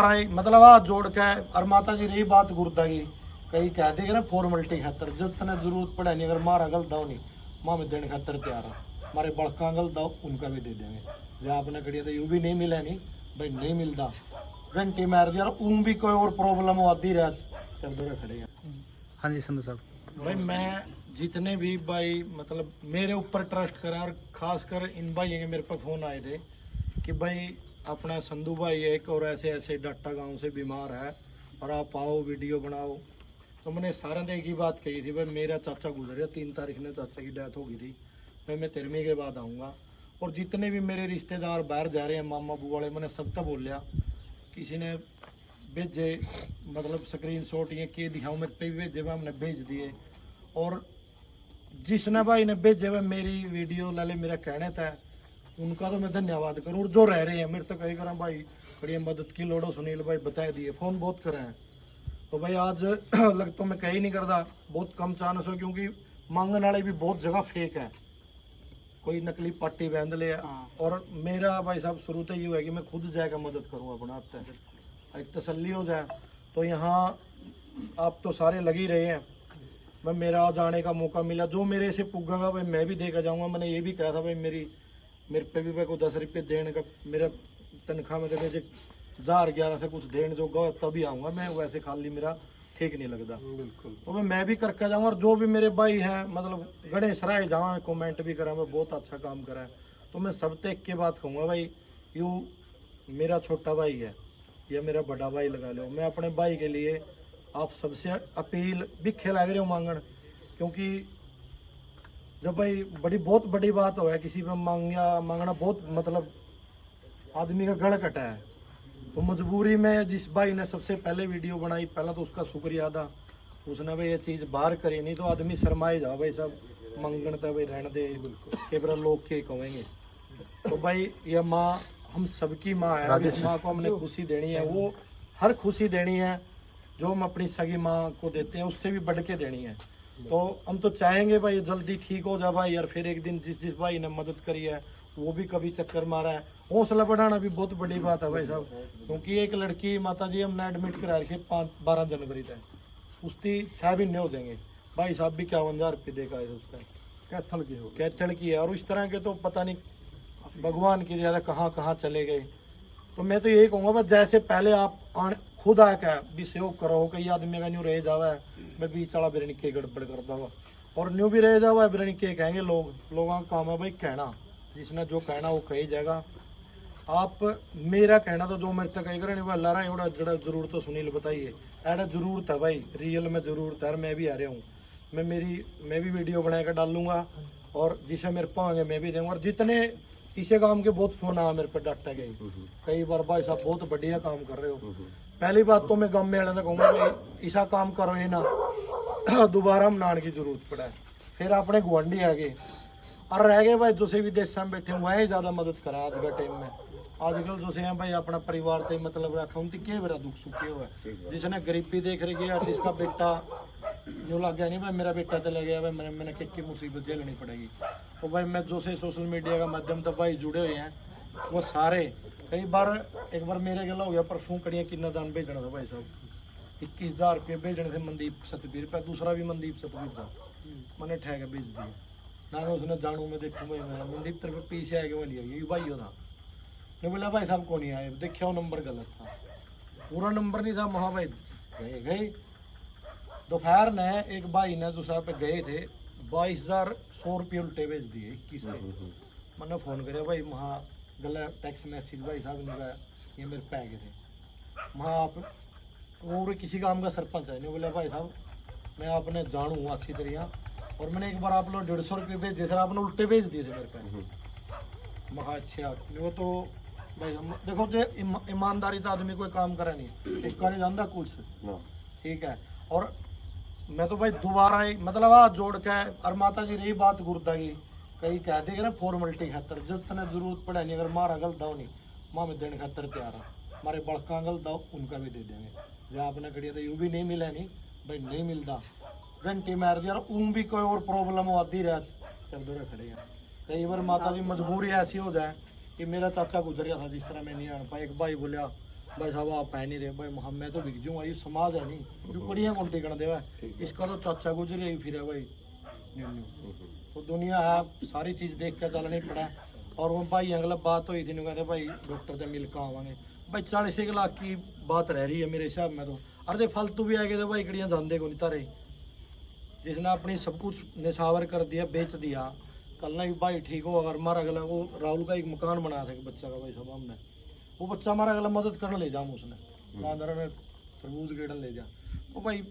मतलब हाथ जोड़ के और माता जी रही बात गुरुदा की कई कह देगा ना फॉर्मेलिटी खातर जितने जरूरत पड़े नहीं, अगर मारा गल दो नहीं माँ में देने खातर तैयार है, हमारे बड़का गल दो उनका भी दे देंगे। जहाँ आपने कड़ी तो यू भी नहीं मिला नहीं भाई, नहीं मिलता घंटी मार दिया और उन भी कोई और प्रॉब्लम हो आती रात तब दौरे खड़े हैं। हाँ जी संधू साहब। भाई मैं जितने भी भाई मतलब मेरे ऊपर ट्रस्ट करा और खासकर इन भाई के मेरे पर फ़ोन आए थे कि भाई अपना संधू भाई एक और ऐसे ऐसे डाटा गांव से बीमार है और आप आओ वीडियो बनाओ। तो मैंने सारे ने एक ही बात कही थी, भाई मेरा चाचा गुजर 3 तारीख ने चाचा की डेथ हो गई थी, भाई मैं तेरहवीं के बाद आऊँगा। और जितने भी मेरे रिश्तेदार बाहर जा रहे हैं मामा बू वाले, मैंने सबका बोल लिया, किसी ने भेजे मतलब स्क्रीन शॉट ये के दिखाऊँ मेरे पे भी भेजे हुए, हमने भेज दिए। और जिसने भाई ने भेजे हुए मेरी वीडियो लाले मेरा कहने था उनका तो मैं धन्यवाद करूँ। और जो रह रहे हैं मेरे तो कहीं करा भाई बड़ी मदद की लोड़ो सुनील भाई बता दिए, फ़ोन बहुत करे हैं। तो भाई आज लग तो मैं कहीं नहीं करता, बहुत कम चांस हो क्योंकि मांगने वाले भी बहुत जगह फेक है, कोई नकली पट्टी बांध ले। और मेरा भाई साहब शुरू से ये है कि मैं खुद जाकर मदद करूँ अपना, आप एक तसल्ली हो जाए। तो यहाँ आप तो सारे लग ही रहे हैं, मैं मेरा जाने का मौका मिला जो मेरे से पुगेगा भाई मैं भी देकर जाऊँगा। मैंने ये भी कहा था भाई मेरे पे भी भाई को 10 रुपये देने का, मेरा तनख्वाह में देने 1000-11 से कुछ देने जो गो तभी आऊँगा मैं, वैसे खाली मेरा ठीक नहीं लगता। बिल्कुल। तो मैं भी करके जाऊँगा। और जो भी मेरे भाई हैं मतलब गणेश राय जहाँ कमेंट भी करा, मैं बहुत अच्छा काम करा है, तो मैं सब तक की बात कहूँगा भाई यू मेरा छोटा भाई है या मेरा बड़ा भाई लगा लो, मैं अपने भाई के लिए आप सबसे अपील भी खिला रहे हो मांगन। क्योंकि जब भाई बहुत बड़ी बात हो है किसी पे मांगना बहुत मतलब आदमी का गड़ कटा है। तो मजबूरी में जिस भाई ने सबसे पहले वीडियो बनाई, पहला तो उसका शुक्रिया था, उसने भाई ये चीज़ बाहर करी, नहीं तो आदमी शर्माए जा भाई सब मंगन तो भाई रहने दे के बार लोग के कहेंगे। तो भाई ये माँ हम सबकी माँ है, जिस माँ को हमने खुशी देनी है वो हर खुशी देनी है जो हम अपनी सगी माँ को देते हैं उससे भी बढ़ के देनी है। तो हम तो चाहेंगे भाई जल्दी ठीक हो जा भाई, और फिर एक दिन जिस भाई ने मदद करी है वो भी कभी चक्कर मारा है। हौसला बढ़ाना भी बहुत बड़ी बात है भाई साहब, क्योंकि एक लड़की माता जी हमने एडमिट करा रखी 12 जनवरी तक, उसकी 6 महीने हो जाएंगे। भाई साहब भी 51,000 रुपये देगा है उसका, कैथल की है। और इस तरह के तो पता नहीं भगवान की ज़्यादा कहाँ कहाँ चले गए। तो मैं तो यही कहूँगा बस जैसे पहले आप खुद आकर भी सहयोग करो, कई आदमी का न्यू रह जावा है मैं बीच वाला बिरनी के गड़बड़ करता हुआ और न्यू भी रह जावा है बिरनी के कहेंगे लोगों का काम है भाई कहना, जिसने जो कहना वो कही जाएगा। आप मेरा कहना तो जो मेरे तक कही करें वो अल्लाह रहा जड़ा जरूरत तो सुनील बताइए ऐसा जरूरत है भाई, रियल में जरूरत है। मैं भी आ रहा हूँ, मैं भी वीडियो बना कर डालूंगा और जिसे मेरे पाएंगे मैं भी दूंगा। और जितने इसे काम के बहुत फोन आया मेरे पे डाटा गए कई बार, भाई साहब बहुत बढ़िया काम कर रहे हो। पहली बात तो मैं गाँव में आने कहूँगा भाई ऐसा काम करो ही ना दोबारा हम नान की जरूरत पड़ा है। फिर अपने गुआढ़ी आ गए और रह गए भाई दूसरे विदेश में बैठे हुए हैं, ज़्यादा मदद करा आज के टाइम में। आजकल जो से हैं भाई अपना परिवार से मतलब रखा उनकी के बड़ा दुख सुखे हुआ है, जिसने गरीबी देख रही है जिसका बेटा जो लग गया नहीं भाई मेरा बेटा चला गया भाई मैंने कितनी मुसीबत झेलनी पड़ेगी। तो भाई मैं जो से सोशल मीडिया का माध्यम तो भाई जुड़े हुए हैं वो सारे कई बार एक बार मेरे गला हो गया परसों कड़ियाँ कितना दान भेजना था भाई साहब, 21,000 रुपये भेजने थे मनदीप सतबीर पे, दूसरा भी मनदीप सतबीर था, मैंने ठहर भेज दिया ना उसने जानू मैं देखूँ मैं मनदीप तरफ पीछे आ गया लिया ये भाई था नहीं बोला भाई साहब को नहीं आए, देखिए वो नंबर गलत था, पूरा नंबर नहीं था। महा भाई गए दोपहर ने एक भाई ने दूसरा पे गए थे 22,100 रुपये उल्टे भेज दिए 21 से। मैंने फ़ोन करे भाई महा गला टेक्स्ट मैसेज भाई साहब इनका ये मेरे पे आ गए थे। महा आप और किसी काम का सरपंच है नहीं बोला भाई साहब मैं आपने जानूँ अच्छी तरह और मैंने एक बार आप लोग 150 रुपये भेजे थे आपने उल्टे भेज दिए थे मेरे पे। महा अच्छा वो तो भाई देखो जो ईमानदारी तो आदमी कोई काम करे नहीं उसका नहीं जानता कुछ ठीक है। और मैं तो भाई दोबारा ही मतलब हाथ जोड़ के और माता जी रही बात गुरुदा की कई कह देगा ना फॉर्मेलिटी खातर जितने जरूरत पड़े नहीं, अगर मारा गल दो नहीं माँ में देने खातर तैयार है, हमारे बड़का गल दो उनका भी दे देंगे। जहाँ आपने कड़ी तो यू भी नहीं मिला नहीं भाई, नहीं मिलता घंटी मार दिया और उन भी कोई और प्रॉब्लम हो आती रात तब दौरे खड़े हैं। कई बार माता जी मजबूरी ऐसी हो जाए कि मेरा चाचा गुजर गया था जिस तरह मैं नहीं आ पाया, एक भाई बोलिया भाई साहब आप पहन नहीं रहे भाई, मैं तो बिक जाऊंगा, ये समाज है नहीं जो कड़ियाँ कौन टिकन देवा, इसका तो चाचा गुजरे ही फिर है भाई। तो दुनिया है, सारी चीज़ देख के चलना ही पड़ा। और वो भाई अगला बात हुई थी, कहते भाई डॉक्टर से मिल कर आवांगे भाई, 40 लाख की बात रह रही है मेरे हिसाब में तो। अरे फालतू भी आ गए तो भाई कड़ियाँ धंधे को नहीं तारे, जिसने अपनी सब कुछ निछावर कर दिया, बेच दिया, कल ना भाई ठीक हो। अगर हमारा अगला वो राहुल का एक मकान बनाया था बच्चा का भाई साहब, हमने वो बच्चा हमारा अगला मदद करने ले जाऊँ उसने बांदर में तरबूज गेड़न ले जा, तो भाई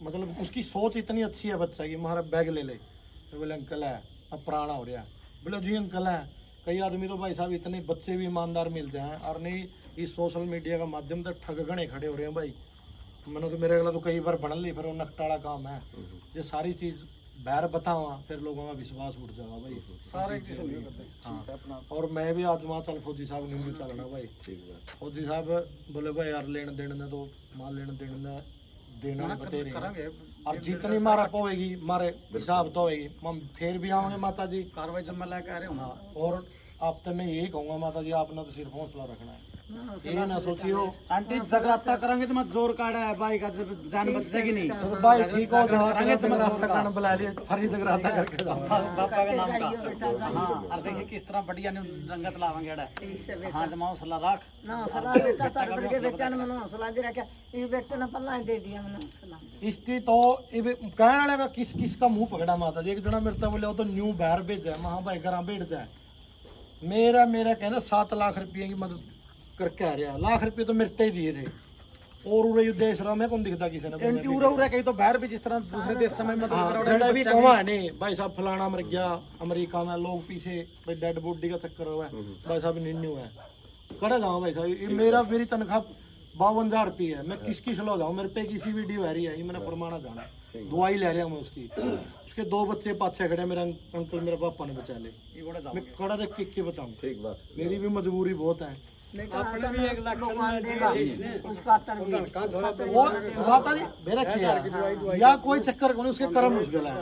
मतलब उसकी सोच इतनी अच्छी है बच्चा की, हमारा बैग ले ले तो बोले अंकल है, अब पुराना हो रहा है, बोले जी अंकल है। कई आदमी तो भाई साहब इतने बच्चे भी ईमानदार मिलते हैं, और नहीं इस सोशल मीडिया का माध्यम से ठग गणे खड़े हो रहे हैं भाई। मैंने तो मेरे अगला तो कई बार बन ली, फिर वो नकटाड़ा काम है, ये सारी चीज़ बाहर बतावा फिर लोगों का विश्वास उठ जाएगा भाई सारे। हाँ, और मैं भी आज वहाँ चल फौजी साहब नींबू चलना भाई, फौजी साहब बोले भाई यार लेन देन ने तो माल लेन देन ने देना बतेरे, और जितनी मारा पवेगी मारे हिसाब तो होगी, हम फिर भी आएंगे माता जी कार्रवाई जब मैं लेकर आ रहे हूँ। हाँ, और आप तो मैं यही कहूँगा माता जी, आपने तो सिर्फ हौसला रखना है, ये ना सोचियो आंटी जगराता करेंगे तो मत जोर काटा है भाई का, जान बच जाएगी नहीं तो भाई ठीक हो जाएंगे, तो मेरा कान बुला लिए फरी जगराता करके जाओ पापा का नाम का। हाँ, और देखिए किस तरह बढ़िया ने रंगत लावेंगे। हाँ, जमाओ सलाह रख ना सलाह बेटा तार करके बेटा ने मनो सलाह दे रखा, इस बेटे ने पल्ला दे दिया मैंने सलाह। इसकी तो कहने वाले का किस किस का मुंह पकड़ा माता जी। एक जना मेरे तो बोले वो तो न्यू बाहर भेजा, महा भाई घर बैठ जाए, मेरा कहना 7 लाख रुपये की मदद करके आ रहा, लाख रुपये तो मेरे ही दिए थे, और उरे देश रहा मैं कौन दिखता किसी ने इनकी उरा उरा कहीं तो बाहर भी जिस तरह दूसरे देश समय में जड़ा भी कमा नहीं भाई साहब, फलाना मर गया अमेरिका में, लोग पीछे भाई डेड बॉडी का चक्कर हुआ है भाई साहब, निन्नू है कड़ा जाऊँ भाई साहब। ये मेरी तनख्वाह 52,000 रुपये है, मैं किस लो जाऊँ, मेरे पे किसी वीडियो आ रही है, ये मैंने परमाना जाना, दवाई ले रहा हूँ मैं उसकी, उसके 2 बच्चे पाछे खड़े, मेरा अंकल मेरे पापा ने बचा ले, मैं कड़ा देख के बचाऊँ, मेरी भी मजबूरी बहुत है। आपने भी 1 लाख देगा उसका वो माता जी मेरा क्या या कोई चक्कर को नहीं, उसके कर्म मुश्किल है।